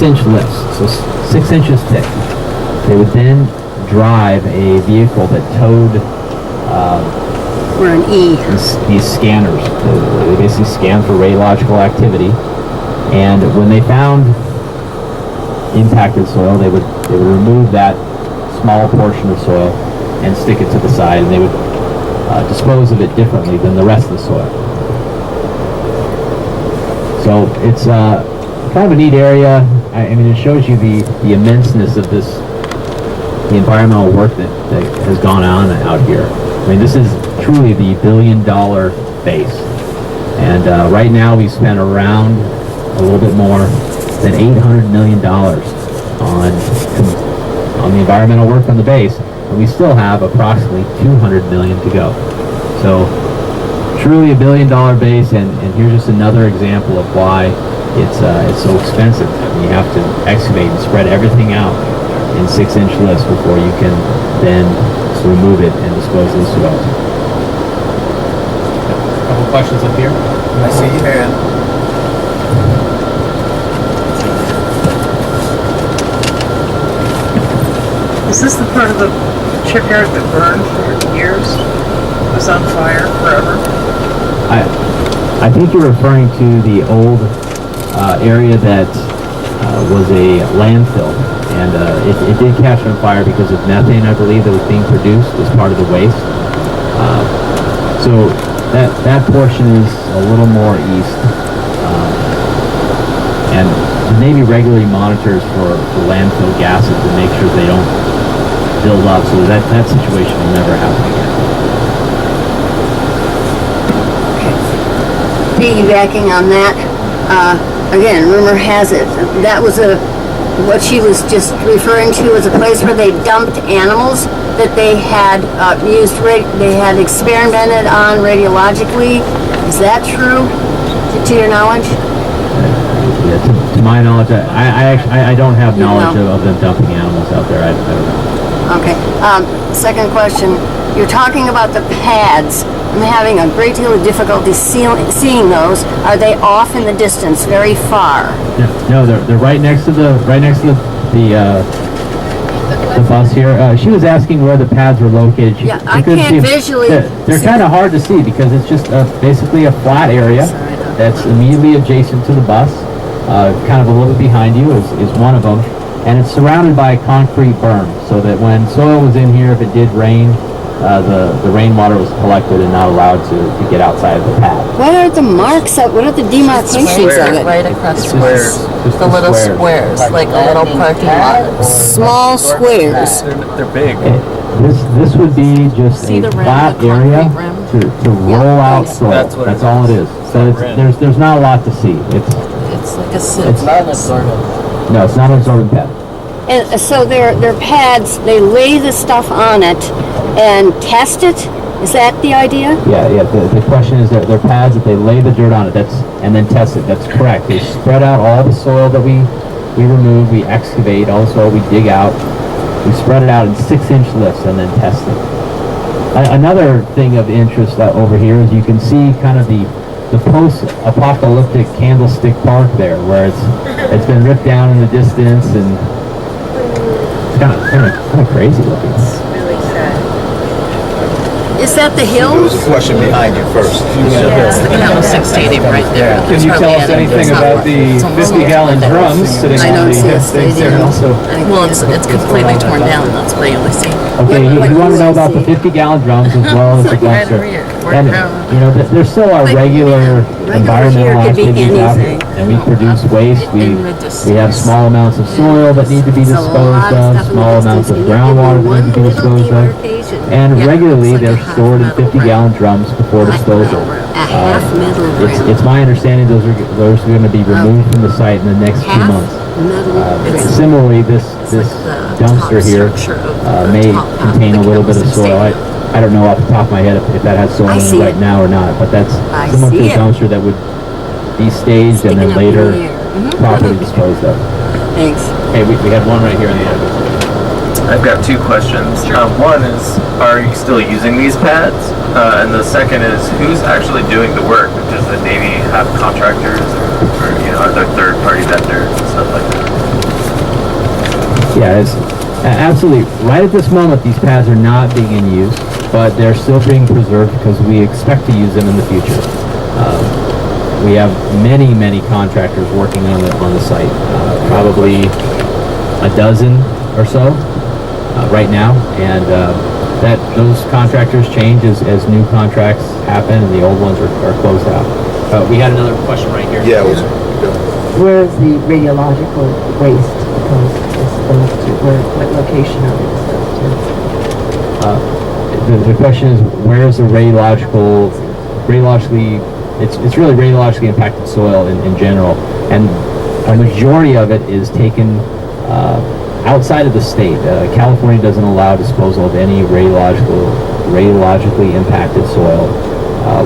6-inch lifts, so 6 inches thick. They would then drive a vehicle that towed We're an E. these scanners. They basically scan for radiological activity, and when they found impacted soil, they would remove that small portion of soil and stick it to the side, and they would dispose of it differently than the rest of the soil. So it's kind of a neat area. I mean, it shows you the immenseness of the environmental work that has gone on out here. I mean, this is truly the billion-dollar base. And right now we spent around a little bit more than $800 million on the environmental work on the base, and we still have approximately $200 million to go. So truly a billion-dollar base, and here's just another example of why it's so expensive. I mean, you have to excavate and spread everything out in 6-inch lifts before you can then remove it and dispose of the soil. A couple questions up here. I see your hand. Is this the part of the shipyard that burned for years? It was on fire forever? I think you're referring to the old area that was a landfill, and it did catch on fire because of methane, I believe, that was being produced as part of the waste. So that portion is a little more east, and the Navy regularly monitors for landfill gases to make sure they don't build up, so that situation will never happen again. Piggybacking on that, again, rumor has it that was what she was just referring to was a place where they dumped animals that they had they had experimented on radiologically. Is that true, to your knowledge? Yeah, to my knowledge, I don't have knowledge of them dumping animals out there. I don't know. Okay. Second question. You're talking about the pads. I'm having a great deal of difficulty seeing those. Are they off in the distance, very far? No, they're right next to the bus here. She was asking where the pads were located. She I can't visually. They're kind of hard to see because it's just basically a flat area that's immediately adjacent to the bus. Kind of a little bit behind you is one of them, and it's surrounded by a concrete berm, so that when soil was in here, if it did rain, the rainwater was collected and not allowed to get outside of the pad. What are the marks of? What are the demarcations of it? Right across Squares. the little squares, like a little parking lot. Small squares. They're big. This would be just See a the rim, flat the concrete area rim? to roll out soil. That's what That's all it is. So there's not a lot to see. It's like a sieve. not absorbent. No, it's not an absorbent pad. And so they're pads. They lay the stuff on it and test it. Is that the idea? Yeah. The question is that they're pads that they lay the dirt on it. And then test it. That's correct. They spread out all the soil that we remove. We excavate all the soil we dig out. We spread it out in 6-inch lifts and then test it. Another thing of interest over here is you can see kind of the post-apocalyptic Candlestick Park there, where it's been ripped down in the distance, and it's kind of crazy looking. Is that the There hills? was a question behind you first. It's the Candlestick Stadium right there. Can you tell us anything about the 50-gallon drums sitting I on don't the see a things there stadium. also? Well, it's completely torn down. That's what I only see. Okay, you want to know about the 50-gallon drums as well as the Right dumpster. over here. And, there still are regular environmental here could be activities out anything. there, and we produce waste. We have small amounts of soil that need to be There's a lot disposed of, stuff in the small amounts distance, of and you groundwater can do that need to be one little disposed of, demarcation. and Yeah, regularly it's like they're a half stored in metal 50-gallon drums before disposal. A half metal rim. It's my understanding those are going to be removed from the site in the next 2 Half months. metal rim. Similarly, this the dumpster top here structure of the may top half of contain the a little bit of Candlestick soil. Stadium. I don't know off the top of my head if that has soil I in see it right it. now or not, but that's I similar to see a it. dumpster that would be staged and then Sticking up in later the air. properly disposed of. Thanks. Hey, we had one right here in the end. I've got two questions. One is, are you still using these pads? And the second is, who's actually doing the work? Does the Navy have contractors, or are there third-party vendors and stuff like that? Yeah, it's absolutely. Right at this moment, these pads are not being in use, but they're still being preserved because we expect to use them in the future. We have many contractors working on the site, probably a dozen or so right now, and that those contractors change as new contracts happen and the old ones are closed out. We had another question right here. Yeah, it was, Where is the radiological waste disposed to? What location of it disposed The question is, where is the radiologically, it's really radiologically impacted soil in general, and a majority of it is taken outside of the state. California doesn't allow disposal of any radiologically impacted soil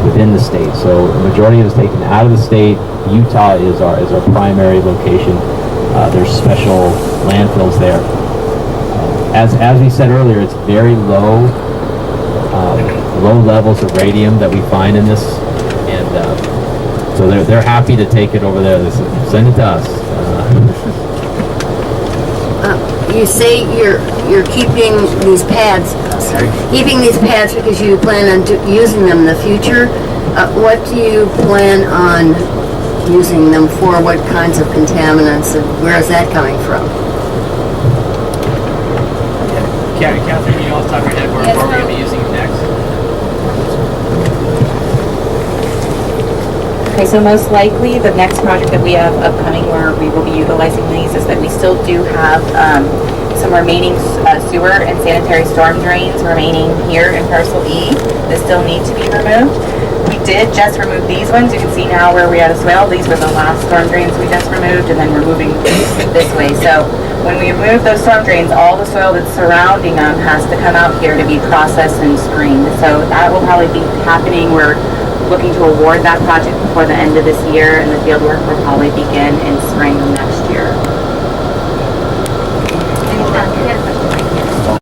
within the state, so the majority of it is taken out of the state. Utah is our primary location. There's special landfills there. As we said earlier, it's very low levels of radium that we find in this, and so they're happy to take it over there. They send it to us. You say you're keeping these pads, because you plan on using them in the future. What do you plan on using them for? What kinds of contaminants, and where is that coming from? Catherine, you know off the top of your head where we're going to be using it next? Okay, so most likely the next project that we have upcoming where we will be utilizing these is that we still do have some remaining sewer and sanitary storm drains remaining here in parcel E that still need to be removed. We did just remove these ones. You can see now where we had a swale. These were the last storm drains we just removed, and then we're moving this way. So when we remove those storm drains, all the soil that's surrounding them has to come out here to be processed and screened. So that will probably be happening. We're looking to award that project before the end of this year, and the field work will probably begin in spring of next year.